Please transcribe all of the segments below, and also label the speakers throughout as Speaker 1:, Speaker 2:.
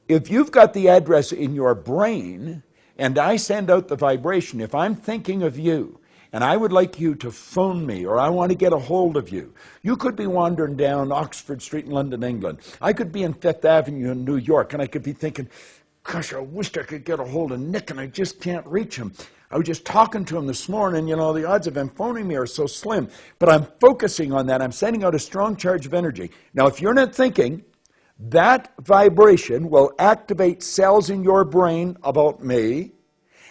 Speaker 1: If you've got the address in your brain and I send out the vibration, if I'm thinking of you and I would like you to phone me or I want to get a hold of you, you could be wandering down Oxford Street in London, England. I could be in Fifth Avenue in New York and I could be thinking, gosh, I wish I could get a hold of Nick and I just can't reach him. I was just talking to him this morning, you know, the odds of him phoning me are so slim. But I'm focusing on that. I'm sending out a strong charge of energy. Now, if you're not thinking, that vibration will activate cells in your brain about me,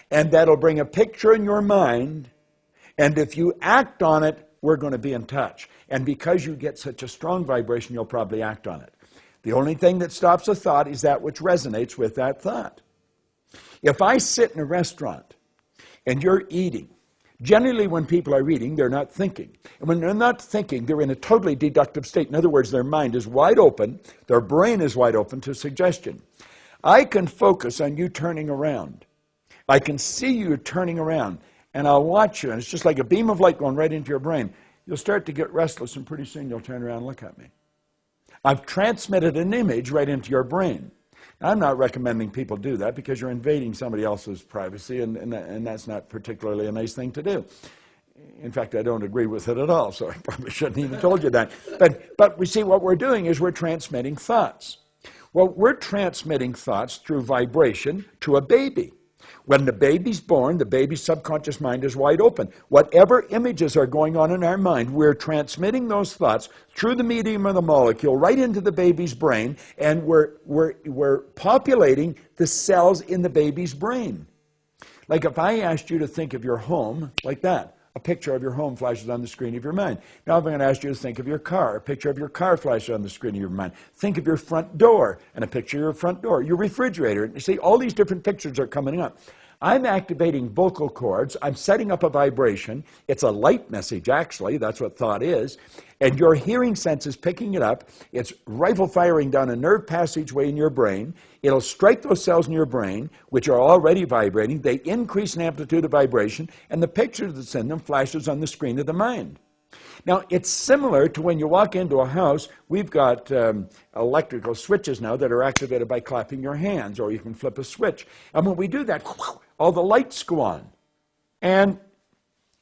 Speaker 1: and that'll bring a picture in your mind, and if you act on it, we're going to be in touch. And because you get such a strong vibration, you'll probably act on it. The only thing that stops a thought is that which resonates with that thought. If I sit in a restaurant and you're eating, generally when people are eating, they're not thinking. And when they're not thinking, they're in a totally deductive state. In other words, their mind is wide open, their brain is wide open to suggestion. I can focus on you turning around. I can see you turning around, and I'll watch you, and it's just like a beam of light going right into your brain. You'll start to get restless, and pretty soon you'll turn around and look at me. I've transmitted an image right into your brain. Now, I'm not recommending people do that because you're invading somebody else's privacy, and that's not particularly a nice thing to do. In fact, I don't agree with it at all, so I probably shouldn't even told you that. But we see what we're doing is we're transmitting thoughts. Well, we're transmitting thoughts through vibration to a baby. When the baby's born, the baby's subconscious mind is wide open. Whatever images are going on in our mind, we're transmitting those thoughts through the medium of the molecule right into the baby's brain, and we're populating the cells in the baby's brain. Like if I asked you to think of your home like that, a picture of your home flashes on the screen of your mind. Now if I'm going to ask you to think of your car, a picture of your car flashes on the screen of your mind. Think of your front door, and a picture of your front door, your refrigerator. You see, all these different pictures are coming up. I'm activating vocal cords. I'm setting up a vibration. It's a light message, actually. That's what thought is. And your hearing sense is picking it up. It's rifle firing down a nerve passageway in your brain. It'll strike those cells in your brain, which are already vibrating. They increase in amplitude of vibration, and the picture that's in them flashes on the screen of the mind. Now, it's similar to when you walk into a house. We've got electrical switches now that are activated by clapping your hands, or you can flip a switch. And when we do that, all the lights go on. And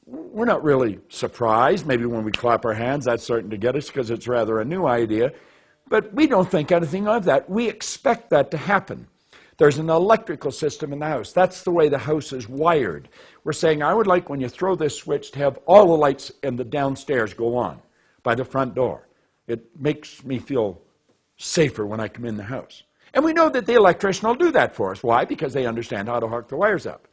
Speaker 1: we're not really surprised. Maybe when we clap our hands, that's starting to get us because it's rather a new idea. But we don't think anything of that. We expect that to happen. There's an electrical system in the house. That's the way the house is wired. We're saying, I would like when you throw this switch to have all the lights in the downstairs go on by the front door. It makes me feel safer when I come in the house. And we know that the electrician will do that for us. Why? Because they understand how to hook the wires up.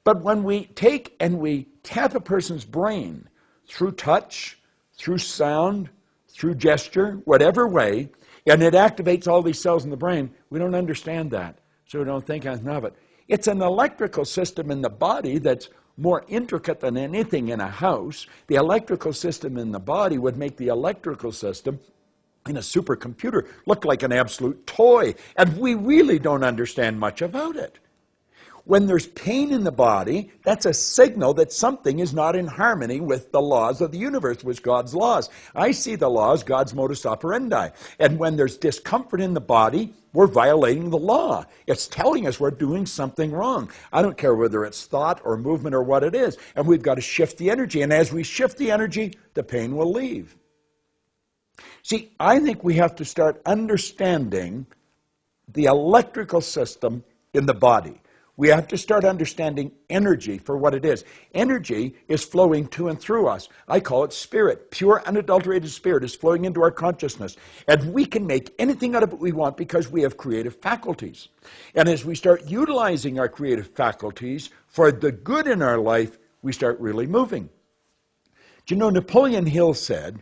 Speaker 1: But when we take and we tap a person's brain through touch, through sound, through gesture, whatever way, and it activates all these cells in the brain, we don't understand that. So we don't think anything of it. It's an electrical system in the body that's more intricate than anything in a house. The electrical system in the body would make the electrical system in a supercomputer look like an absolute toy. And we really don't understand much about it. When there's pain in the body, that's a signal that something is not in harmony with the laws of the universe, with God's laws. I see the laws, God's modus operandi. And when there's discomfort in the body, we're violating the law. It's telling us we're doing something wrong. I don't care whether it's thought or movement or what it is. And we've got to shift the energy. And as we shift the energy, the pain will leave. See, I think we have to start understanding the electrical system in the body. We have to start understanding energy for what it is. Energy is flowing to and through us. I call it spirit. Pure, unadulterated spirit is flowing into our consciousness. And we can make anything out of it we want because we have creative faculties. And as we start utilizing our creative faculties for the good in our life, we start really moving. Do you know, Napoleon Hill said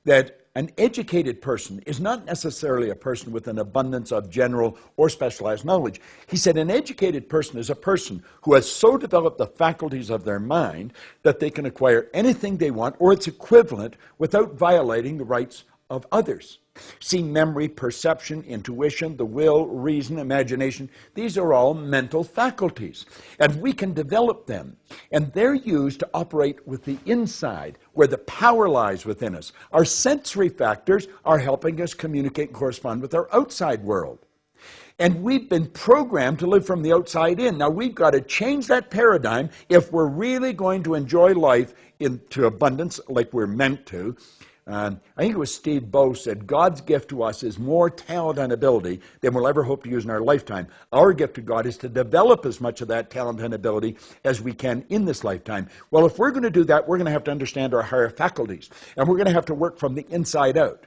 Speaker 1: that an educated person is not necessarily a person with an abundance of general or specialized knowledge. He said an educated person is a person who has so developed the faculties of their mind that they can acquire anything they want or its equivalent without violating the rights of others. See, memory, perception, intuition, the will, reason, imagination, these are all mental faculties. And we can develop them. And they're used to operate with the inside, where the power lies within us. Our sensory factors are helping us communicate and correspond with our outside world. And we've been programmed to live from the outside in. Now, we've got to change that paradigm if we're really going to enjoy life into abundance like we're meant to. I think it was Steve Bowe said, God's gift to us is more talent and ability than we'll ever hope to use in our lifetime. Our gift to God is to develop as much of that talent and ability as we can in this lifetime. Well, if we're going to do that, we're going to have to understand our higher faculties, and we're going to have to work from the inside out.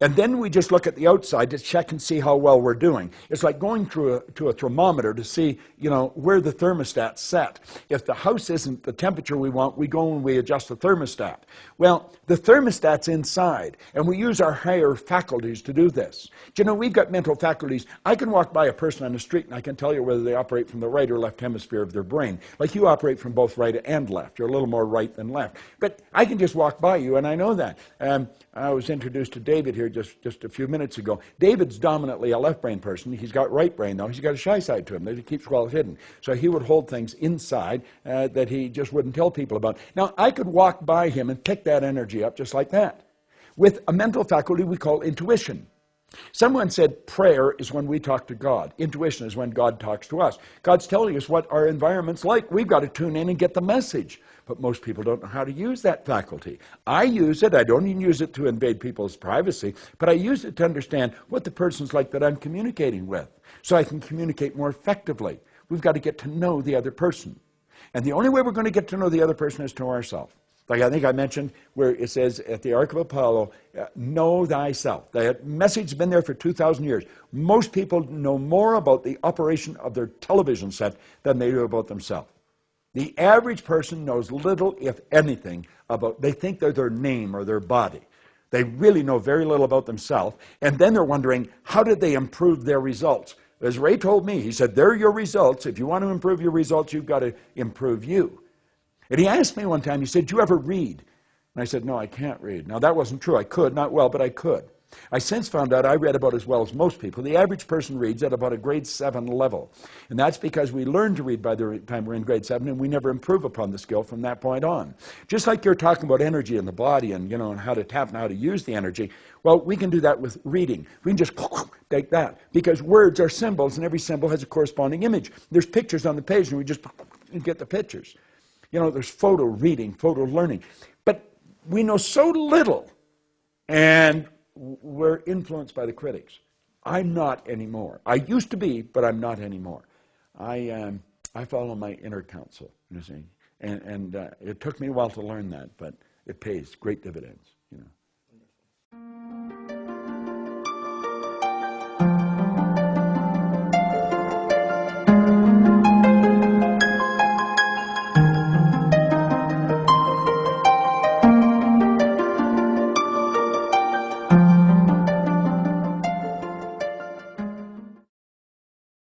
Speaker 1: And then we just look at the outside to check and see how well we're doing. It's like going to a thermometer to see, where the thermostat's set. If the house isn't the temperature we want, we go and we adjust the thermostat. Well, the thermostat's inside, and we use our higher faculties to do this. We've got mental faculties. I can walk by a person on the street, and I can tell you whether they operate from the right or left hemisphere of their brain. Like you operate from both right and left. You're a little more right than left. But I can just walk by you, and I know that. I was introduced to David here just a few minutes ago. David's dominantly a left brain person. He's got right brain, though. He's got a shy side to him that he keeps well hidden. So he would hold things inside that he just wouldn't tell people about. Now, I could walk by him and pick that energy up just like that. With a mental faculty we call intuition. Someone said prayer is when we talk to God. Intuition is when God talks to us. God's telling us what our environment's like. We've got to tune in and get the message. But most people don't know how to use that faculty. I use it. I don't even use it to invade people's privacy, but I use it to understand what the person's like that I'm communicating with, so I can communicate more effectively. We've got to get to know the other person. And the only way we're going to get to know the other person is to know ourselves. Like I think I mentioned where it says at the Ark of Apollo, know thyself. That message has been there for 2,000 years. Most people know more about the operation of their television set than they do about themselves. The average person knows little, if anything, they think they're their name or their body. They really know very little about themselves, and then they're wondering, how did they improve their results? As Ray told me, he said, they're your results. If you want to improve your results, you've got to improve you. And he asked me one time, he said, do you ever read? And I said, no, I can't read. Now, that wasn't true. I could, not well, but I could. I since found out I read about as well as most people. The average person reads at about a grade 7 level. And that's because we learn to read by the time we're in grade 7, and we never improve upon the skill from that point on. Just like you're talking about energy in the body and, and how to tap and how to use the energy, well, we can do that with reading. We can just take that, because words are symbols, and every symbol has a corresponding image. There's pictures on the page, and we just get the pictures. There's photo reading, photo learning. But we know so little, and we're influenced by the critics. I'm not anymore. I used to be, but I'm not anymore. I follow my inner counsel, you see. And it took me a while to learn that, but it pays great dividends,